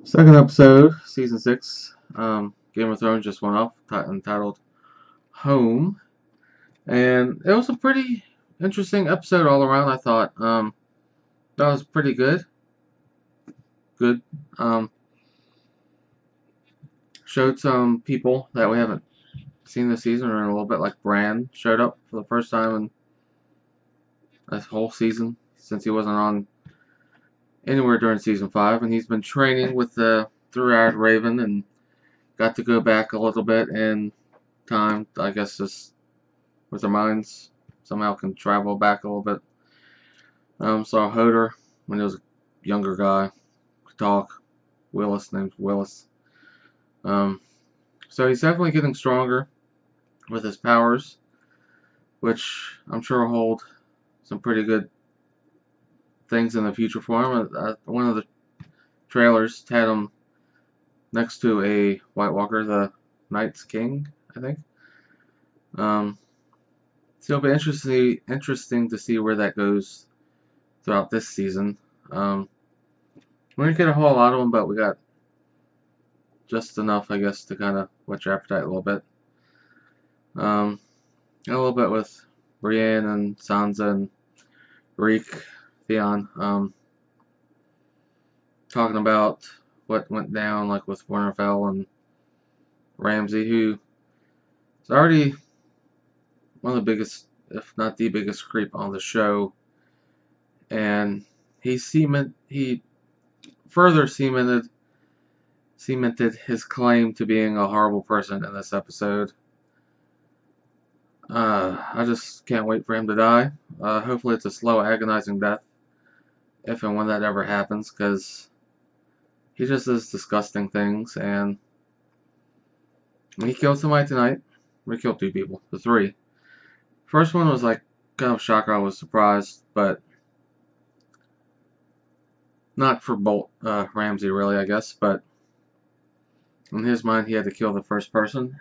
Second episode, season 6. Game of Thrones just went off, entitled Home, and it was a pretty interesting episode all around. I thought that was pretty good. Good. Um, Showed some people that we haven't seen this season, or in a little bit, like Bran showed up for the first time in this whole season since he wasn't on anywhere during season 5, and he's been training with the Three-Eyed Raven and got to go back a little bit in time. I guess just with their minds somehow can travel back a little bit. Saw Hodor when he was a younger guy, could talk. Willis, named Willis. So he's definitely getting stronger with his powers, which I'm sure will hold some pretty good things in the future for him. One of the trailers had him next to a White Walker, the Night's King, I think. So it'll be interesting to see where that goes throughout this season. We didn't get a whole lot of them, but we got just enough, I guess, to kind of whet your appetite a little bit. A little bit with Brienne and Sansa and Reek, Theon, talking about what went down, like with Winterfell and Ramsay, who is already one of the biggest, if not the biggest, creep on the show, and he further cemented his claim to being a horrible person in this episode. I just can't wait for him to die. Hopefully it's a slow, agonizing death, if and when that ever happens, because he just does disgusting things, and he killed somebody tonight. We killed 2 people, the 3. First one was like kind of a shocker. I was surprised, but not for Ramsay really, I guess, but in his mind he had to kill the first person.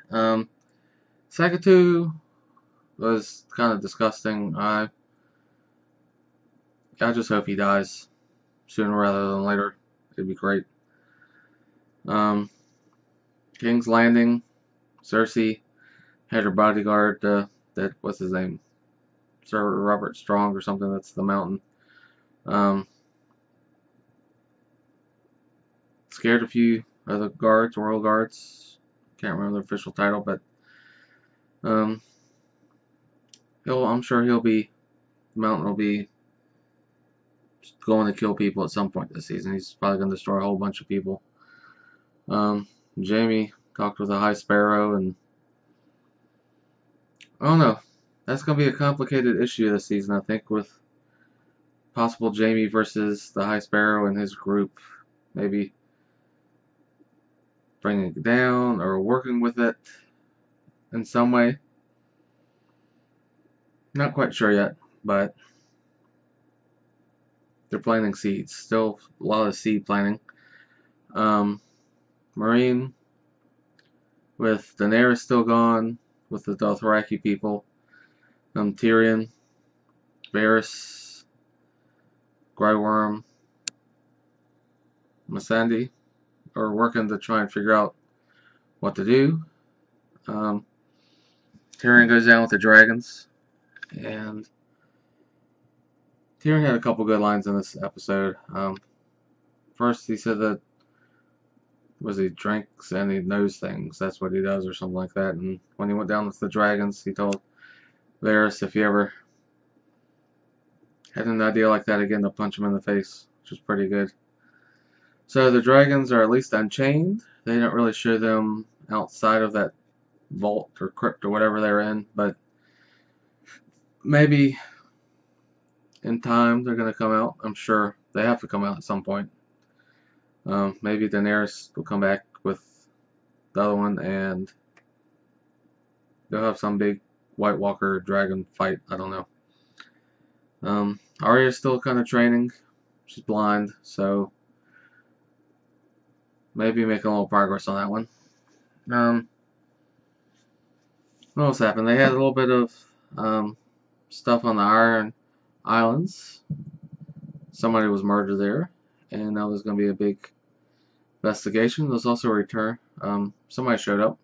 Second 2 was kind of disgusting. I just hope he dies sooner rather than later. It'd be great. King's Landing, Cersei had her bodyguard, what's his name? Sir Robert Strong or something, that's the mountain. Scared a few of the guards, royal guards. Can't remember the official title, but I'm sure the mountain will be going to kill people at some point this season. He's probably going to destroy a whole bunch of people. Jaime talked with the High Sparrow, and I don't know. That's going to be a complicated issue this season, I think, with possible Jaime versus the High Sparrow and his group. Maybe bringing it down or working with it in some way. Not quite sure yet, but they're planting seeds. Still a lot of seed planting. Meereen, with Daenerys still gone, with the Dothraki people. Tyrion, Varys, Grey Worm, Missandei are working to try and figure out what to do. Tyrion goes down with the dragons, and Tyrion had a couple good lines in this episode. First, he said that he drinks and he knows things. That's what he does, or something like that. And when he went down with the dragons, he told Varys if he ever had an idea like that again, to punch him in the face, which was pretty good. So the dragons are at least unchained. They don't really show them outside of that vault or crypt or whatever they're in, but maybe in time they're going to come out. I'm sure they have to come out at some point. Maybe Daenerys will come back with the other one, and they'll have some big White Walker dragon fight. I don't know. Arya's still kind of training. She's blind, so maybe making a little progress on that one. What else happened? They had a little bit of stuff on the Iron Islands. Somebody was murdered there, and now there's going to be a big investigation. There's also a return. Somebody showed up,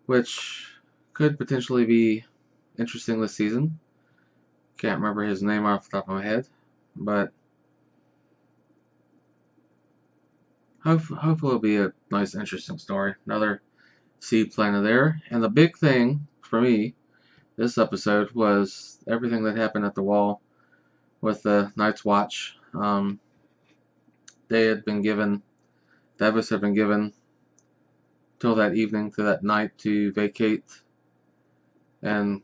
which could potentially be interesting this season. Can't remember his name off the top of my head, but hopefully it'll be a nice, interesting story. Another seed planted there. And the big thing for me this episode was everything that happened at the wall with the Night's Watch. They had been given, Davos had been given till that evening, to that night, to vacate and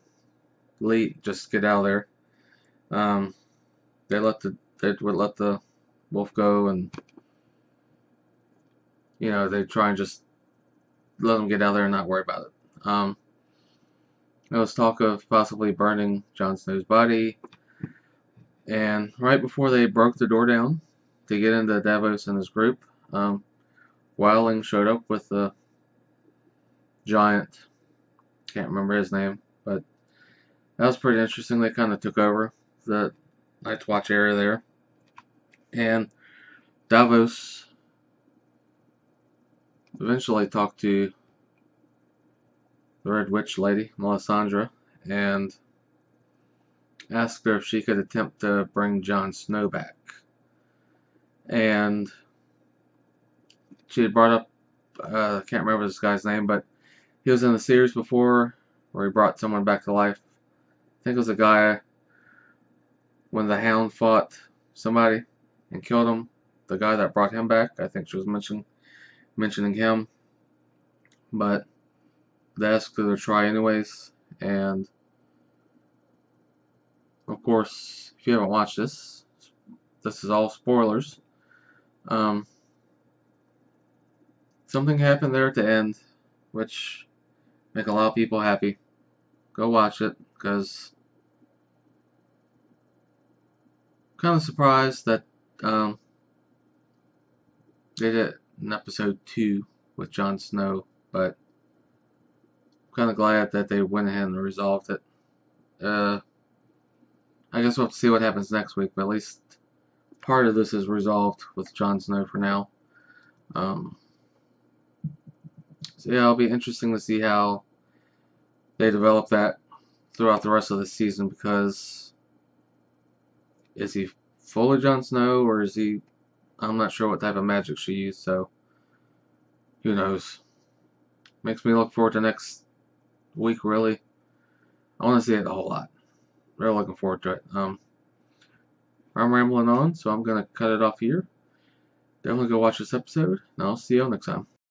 leave, just get out of there. They would let the wolf go, and they try and just let him get out there and not worry about it. There was talk of possibly burning Jon Snow's body, and right before they broke the door down to get into Davos and his group, Wildling showed up with the giant, can't remember his name, but that was pretty interesting. They kind of took over the Night's Watch area there, and Davos eventually talked to the Red Witch lady, Melisandre, and asked her if she could attempt to bring Jon Snow back. And she had brought up, I can't remember this guy's name, but he was in the series before where he brought someone back to life. I think it was a guy when the Hound fought somebody and killed him. The guy that brought him back, I think she was mentioning him. But they asked her to try anyways, and of course, if you haven't watched this is all spoilers. Something happened there at the end, which make a lot of people happy. Go watch it, because I'm kind of surprised that they did it in episode 2 with Jon Snow, but I'm kind of glad that they went ahead and resolved it. I guess we'll have to see what happens next week, but at least part of this is resolved with Jon Snow for now. So yeah, it'll be interesting to see how they develop that throughout the rest of the season, because is he fully Jon Snow, or is he, I'm not sure what type of magic she used, so who knows. Makes me look forward to next week, really. I want to see it a whole lot. Really looking forward to it. I'm rambling on, so I'm going to cut it off here. Definitely go watch this episode, and I'll see y'all next time.